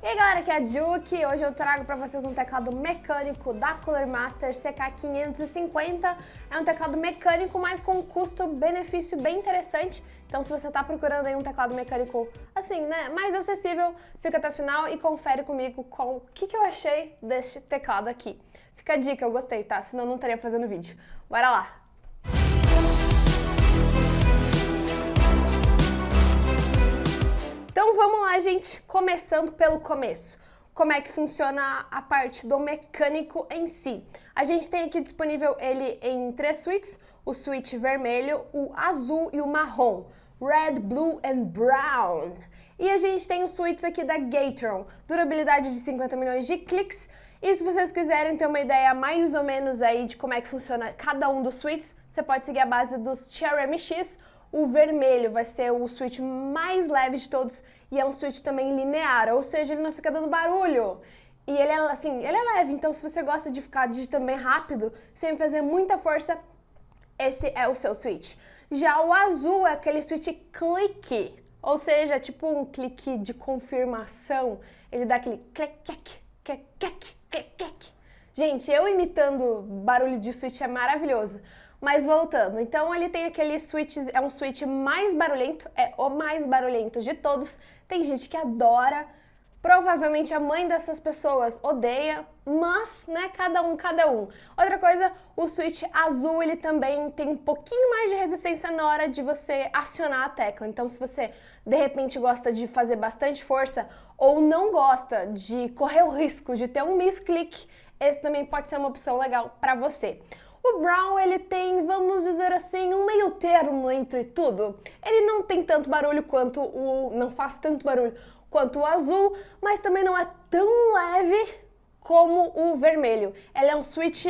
E aí galera, aqui é a Juki. Hoje eu trago para vocês um teclado mecânico da Cooler Master CK550. É um teclado mecânico, mas com um custo-benefício bem interessante. Então se você tá procurando aí um teclado mecânico assim, né, mais acessível, fica até o final e confere comigo o que eu achei deste teclado aqui. Fica a dica, eu gostei, tá? Senão eu não estaria fazendo vídeo. Bora lá! Então vamos lá, gente, começando pelo começo. Como é que funciona a parte do mecânico em si? A gente tem aqui disponível ele em 3 suítes, o suíte vermelho, o azul e o marrom, red, blue and brown. E a gente tem os suítes aqui da Gateron, durabilidade de 50 milhões de cliques. E se vocês quiserem ter uma ideia mais ou menos aí de como é que funciona cada um dos suítes, você pode seguir a base dos Cherry MX. O vermelho vai ser o switch mais leve de todos e é um switch também linear, ou seja, ele não fica dando barulho. E ele é assim, ele é leve, então se você gosta de ficar digitando bem rápido, sem fazer muita força, esse é o seu switch. Já o azul é aquele switch clique, ou seja, tipo um clique de confirmação. Ele dá aquele clic, clic, clic, clic, clic, clic. Gente, eu imitando barulho de switch é maravilhoso. Mas voltando, então ele tem aquele switch, é um switch mais barulhento, é o mais barulhento de todos. Tem gente que adora, provavelmente a mãe dessas pessoas odeia, mas, né, cada um. Outra coisa, o switch azul, ele também tem um pouquinho mais de resistência na hora de você acionar a tecla. Então, se você, de repente, gosta de fazer bastante força ou não gosta de correr o risco de ter um misclick, esse também pode ser uma opção legal para você. O brown, ele tem, vamos dizer assim, um meio termo entre tudo. Ele não tem tanto barulho quanto não faz tanto barulho quanto o azul, mas também não é tão leve como o vermelho. Ele é um switch,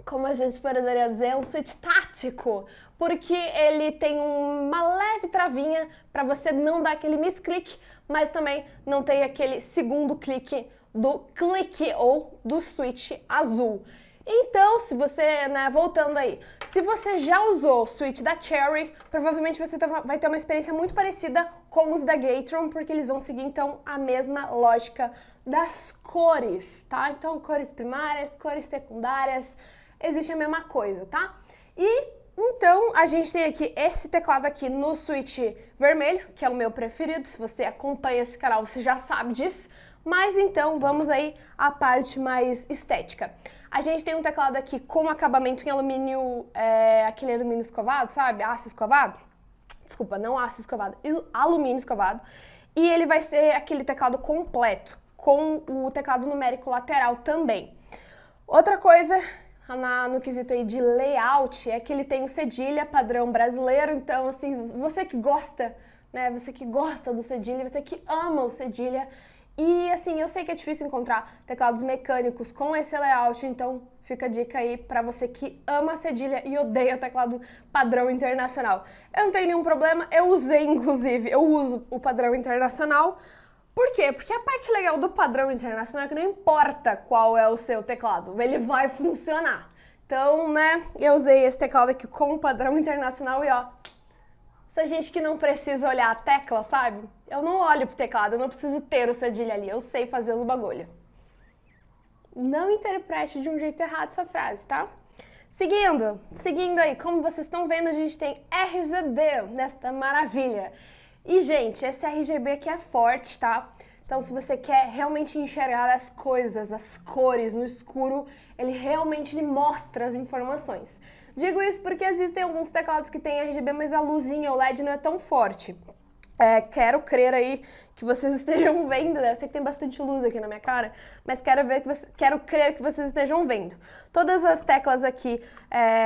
como a gente poderia dizer, um switch tático, porque ele tem uma leve travinha para você não dar aquele misclick, mas também não tem aquele segundo clique do clique ou do switch azul. Então, se você, né, voltando aí, se você já usou o switch da Cherry, provavelmente você vai ter uma experiência muito parecida com os da Gateron, porque eles vão seguir, então, a mesma lógica das cores, tá? Então, cores primárias, cores secundárias, existe a mesma coisa, tá? E, então, a gente tem aqui esse teclado aqui no switch vermelho, que é o meu preferido. Se você acompanha esse canal, você já sabe disso. Mas, então, vamos aí à parte mais estética. A gente tem um teclado aqui com acabamento em alumínio, aquele alumínio escovado, sabe? Aço escovado. Desculpa, não aço escovado, alumínio escovado. E ele vai ser aquele teclado completo, com o teclado numérico lateral também. Outra coisa, no quesito aí de layout, é que ele tem o cedilha padrão brasileiro. Então, assim, você que gosta, né? Você que gosta do cedilha, você que ama o cedilha. E assim, eu sei que é difícil encontrar teclados mecânicos com esse layout, então fica a dica aí pra você que ama a cedilha e odeia teclado padrão internacional. Eu não tenho nenhum problema, eu usei inclusive, eu uso o padrão internacional. Por quê? Porque a parte legal do padrão internacional é que não importa qual é o seu teclado, ele vai funcionar. Então, né, eu usei esse teclado aqui com o padrão internacional e ó, essa gente que não precisa olhar a tecla, sabe? Eu não olho pro teclado, eu não preciso ter o cedilha ali, eu sei fazer o bagulho. Não interprete de um jeito errado essa frase, tá? Seguindo aí, como vocês estão vendo, a gente tem RGB nesta maravilha. E, gente, esse RGB aqui é forte, tá? Então, se você quer realmente enxergar as coisas, as cores no escuro, ele realmente lhe mostra as informações. Digo isso porque existem alguns teclados que tem RGB, mas a luzinha, o LED, não é tão forte. Quero crer aí que vocês estejam vendo, né? Eu sei que tem bastante luz aqui na minha cara, mas quero crer que vocês estejam vendo. Todas as teclas aqui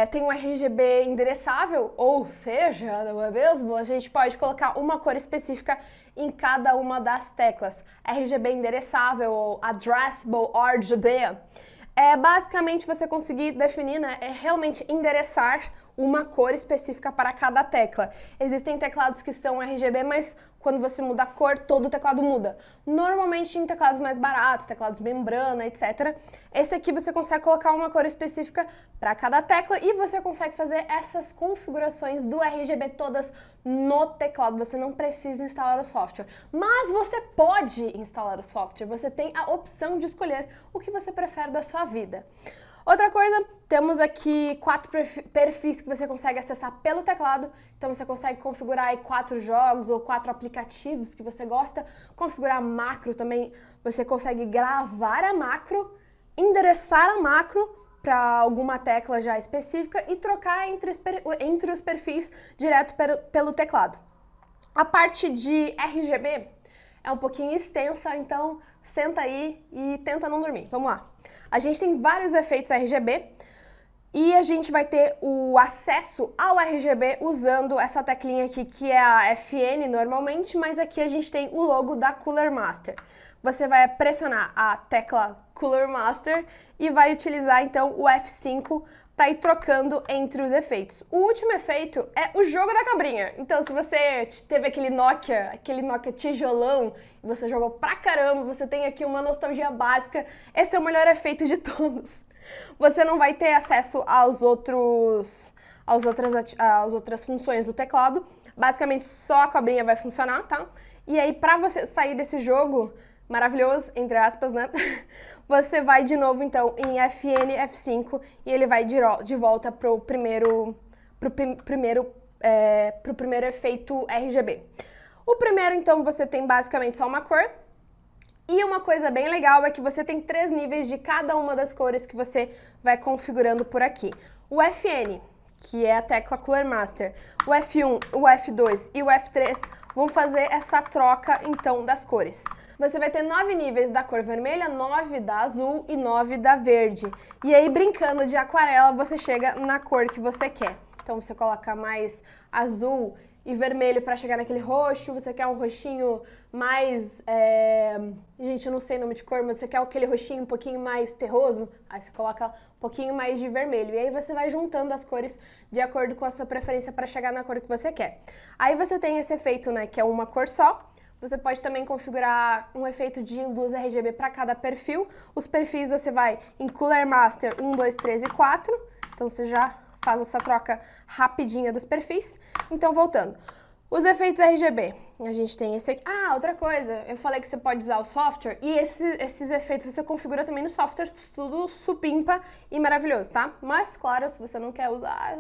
têm um RGB endereçável, ou seja, não é mesmo? A gente pode colocar uma cor específica em cada uma das teclas. RGB endereçável ou Addressable RGB. Basicamente você conseguir definir, né, realmente endereçar uma cor específica para cada tecla. Existem teclados que são RGB, mas quando você muda a cor, todo o teclado muda. Normalmente em teclados mais baratos, teclados membrana, etc. Esse aqui você consegue colocar uma cor específica para cada tecla e você consegue fazer essas configurações do RGB todas no teclado. Você não precisa instalar o software, mas você pode instalar o software. Você tem a opção de escolher o que você prefere da sua vida. Outra coisa, temos aqui 4 perfis que você consegue acessar pelo teclado. Então você consegue configurar aí 4 jogos ou 4 aplicativos que você gosta. Configurar macro também, você consegue gravar a macro, endereçar a macro para alguma tecla já específica e trocar entre os perfis direto pelo teclado. A parte de RGB é um pouquinho extensa, então senta aí e tenta não dormir. Vamos lá. A gente tem vários efeitos RGB e a gente vai ter o acesso ao RGB usando essa teclinha aqui, que é a FN normalmente, mas aqui a gente tem o logo da Cooler Master. Você vai pressionar a tecla Cooler Master e vai utilizar então o F5 para ir trocando entre os efeitos. O último efeito é o jogo da cabrinha. Então, se você teve aquele Nokia tijolão, e você jogou pra caramba, você tem aqui uma nostalgia básica, esse é o melhor efeito de todos. Você não vai ter acesso às outras funções do teclado. Basicamente, só a cabrinha vai funcionar, tá? E aí, pra você sair desse jogo maravilhoso, entre aspas, né? Você vai de novo, então, em FN, F5, e ele vai de volta pro primeiro efeito RGB. O primeiro, então, você tem basicamente só uma cor. E uma coisa bem legal é que você tem 3 níveis de cada uma das cores que você vai configurando por aqui. O FN, que é a tecla Cooler Master, o F1, o F2 e o F3 vão fazer essa troca, então, das cores. Você vai ter 9 níveis da cor vermelha, 9 da azul e 9 da verde. E aí, brincando de aquarela, você chega na cor que você quer. Então, você coloca mais azul e vermelho para chegar naquele roxo. Você quer um roxinho mais... Gente, eu não sei o nome de cor, mas você quer aquele roxinho um pouquinho mais terroso. Aí você coloca um pouquinho mais de vermelho. E aí você vai juntando as cores de acordo com a sua preferência para chegar na cor que você quer. Aí você tem esse efeito, né, que é uma cor só. Você pode também configurar um efeito de luz RGB para cada perfil. Os perfis você vai em Cooler Master 1, 2, 3 e 4. Então você já faz essa troca rapidinha dos perfis. Então, voltando. Os efeitos RGB. A gente tem esse aqui. Ah, outra coisa. Eu falei que você pode usar o software. E esses efeitos você configura também no software. Tudo supimpa e maravilhoso, tá? Mas, claro, se você não quer usar...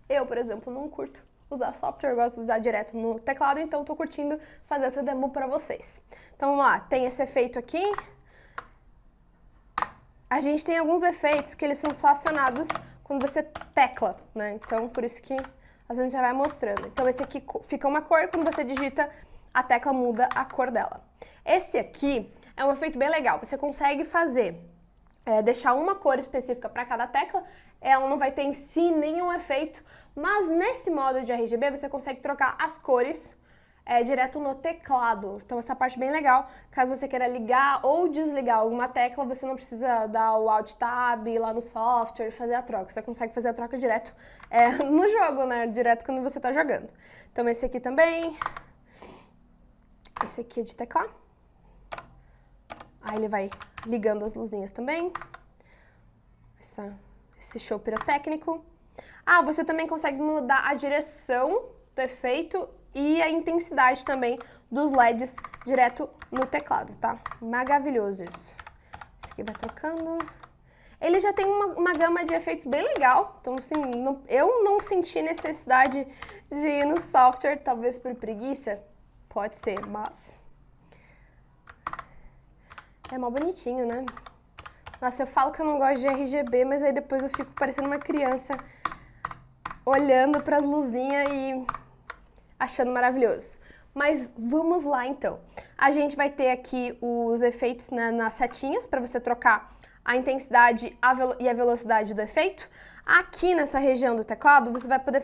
Eu, por exemplo, não curto usar software, eu gosto de usar direto no teclado, então tô curtindo fazer essa demo para vocês. Então vamos lá, tem esse efeito aqui. A gente tem alguns efeitos que eles são só acionados quando você tecla, né? Então por isso que a gente já vai mostrando. Então esse aqui fica uma cor, quando você digita, a tecla muda a cor dela. Esse aqui é um efeito bem legal, você consegue fazer, deixar uma cor específica para cada tecla, ela não vai ter em si nenhum efeito, mas nesse modo de RGB você consegue trocar as cores direto no teclado. Então essa parte é bem legal. Caso você queira ligar ou desligar alguma tecla, você não precisa dar o Alt Tab lá no software e fazer a troca. Você consegue fazer a troca direto no jogo, né? Direto quando você está jogando. Então esse aqui também. Esse aqui é de teclar. Aí ele vai ligando as luzinhas também. Esse show pirotécnico. Ah, você também consegue mudar a direção do efeito e a intensidade também dos LEDs direto no teclado, tá? Maravilhoso isso. Esse aqui vai trocando. Ele já tem uma gama de efeitos bem legal. Então, assim, eu não senti necessidade de ir no software, talvez por preguiça. Pode ser, mas... é mó bonitinho, né? Nossa, eu falo que eu não gosto de RGB, mas aí depois eu fico parecendo uma criança olhando para as luzinhas e achando maravilhoso. Mas vamos lá então. A gente vai ter aqui os efeitos nas setinhas para você trocar a intensidade e a velocidade do efeito. Aqui nessa região do teclado você vai poder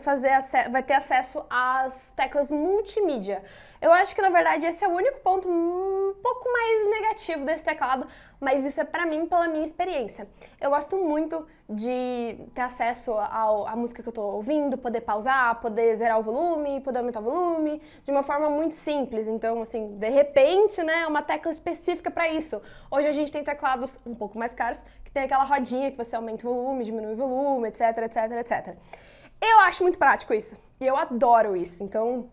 vai ter acesso às teclas multimídia. Eu acho que na verdade esse é o único ponto um pouco mais mais negativo desse teclado, mas isso é pra mim, pela minha experiência. Eu gosto muito de ter acesso à música que eu tô ouvindo, poder pausar, poder zerar o volume, poder aumentar o volume, de uma forma muito simples. Então, assim, de repente, né, uma tecla específica pra isso. Hoje a gente tem teclados um pouco mais caros, que tem aquela rodinha que você aumenta o volume, diminui o volume, etc, etc, etc. Eu acho muito prático isso, e eu adoro isso. Então,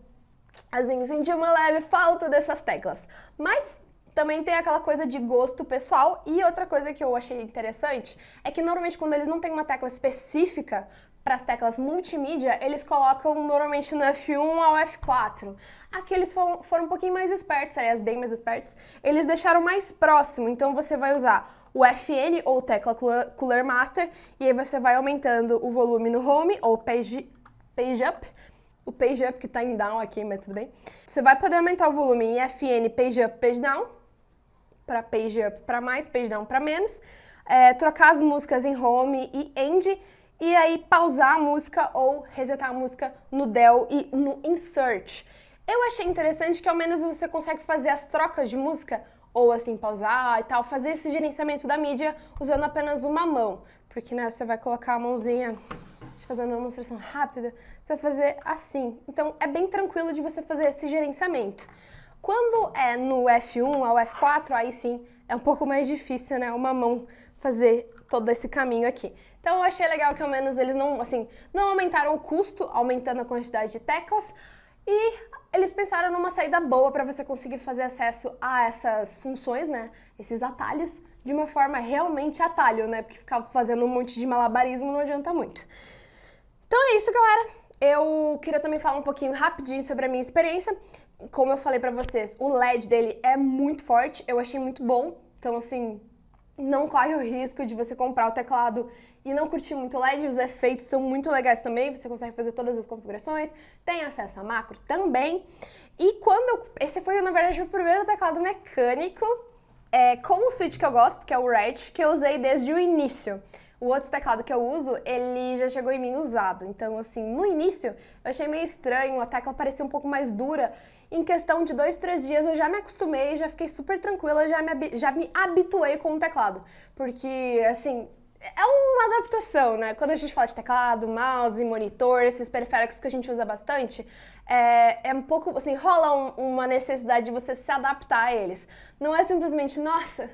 assim, senti uma leve falta dessas teclas. Mas também tem aquela coisa de gosto pessoal. E outra coisa que eu achei interessante é que normalmente quando eles não têm uma tecla específica para as teclas multimídia, eles colocam normalmente no F1 ao F4. Aqui eles foram um pouquinho mais espertos, aliás, bem mais espertos. Eles deixaram mais próximo, então você vai usar o FN ou tecla Cooler Master e aí você vai aumentando o volume no Home ou Page Up. O Page Up que tá em Down aqui, mas tudo bem. Você vai poder aumentar o volume em FN, Page Up, Page Down, para Page Up para mais, Page Down para menos, trocar as músicas em Home e End, e aí pausar a música ou resetar a música no Del e no Insert. Eu achei interessante que ao menos você consegue fazer as trocas de música, ou assim, pausar e tal, fazer esse gerenciamento da mídia usando apenas uma mão, porque né, você vai colocar a mãozinha, fazendo uma demonstração rápida, você vai fazer assim. Então é bem tranquilo de você fazer esse gerenciamento. Quando é no F1 ao F4, aí sim é um pouco mais difícil, né, uma mão fazer todo esse caminho aqui. Então eu achei legal que ao menos eles não aumentaram o custo, aumentando a quantidade de teclas, e eles pensaram numa saída boa para você conseguir fazer acesso a essas funções, né, esses atalhos, de uma forma realmente atalho, né, porque ficar fazendo um monte de malabarismo não adianta muito. Então é isso, galera. Eu queria também falar um pouquinho rapidinho sobre a minha experiência. Como eu falei pra vocês, o LED dele é muito forte, eu achei muito bom. Então, assim, não corre o risco de você comprar o teclado e não curtir muito o LED. Os efeitos são muito legais também, você consegue fazer todas as configurações, tem acesso a macro também. E esse foi, na verdade, o primeiro teclado mecânico com o switch que eu gosto, que é o Red, que eu usei desde o início. O outro teclado que eu uso, ele já chegou em mim usado. Então, assim, no início, eu achei meio estranho, a tecla parecia um pouco mais dura. Em questão de 2, 3 dias, eu já me acostumei, já fiquei super tranquila, já me habituei com o teclado. Porque, assim, é uma adaptação, né? Quando a gente fala de teclado, mouse, monitor, esses periféricos que a gente usa bastante, é um pouco, assim, rola uma necessidade de você se adaptar a eles. Não é simplesmente, nossa,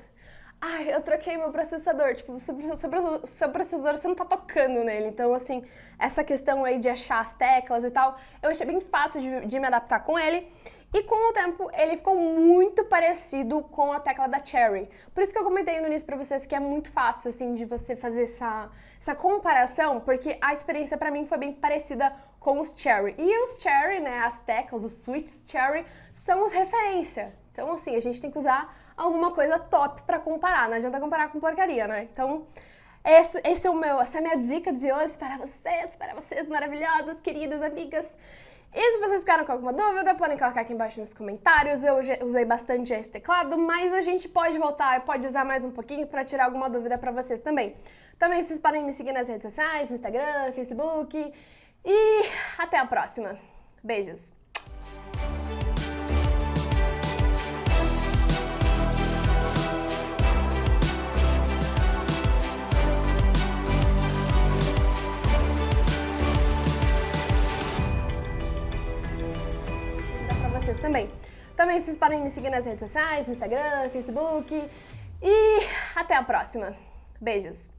eu troquei meu processador. Tipo, o seu processador, você não tá tocando nele. Então, assim, essa questão aí de achar as teclas e tal, eu achei bem fácil de me adaptar com ele. E com o tempo, ele ficou muito parecido com a tecla da Cherry. Por isso que eu comentei no início pra vocês que é muito fácil, assim, de você fazer essa comparação, porque a experiência pra mim foi bem parecida com os Cherry. E os Cherry, né, as teclas, os switches Cherry, são os referência. Então, assim, a gente tem que usar alguma coisa top pra comparar, não adianta comparar com porcaria, né? Então, essa é a minha dica de hoje para vocês maravilhosas, queridas amigas. E se vocês ficaram com alguma dúvida, podem colocar aqui embaixo nos comentários. Eu usei bastante esse teclado, mas a gente pode voltar e pode usar mais um pouquinho pra tirar alguma dúvida pra vocês também. Também vocês podem me seguir nas redes sociais, Instagram, Facebook. E até a próxima. Beijos! Também vocês podem me seguir nas redes sociais, Instagram, Facebook. E até a próxima. Beijos!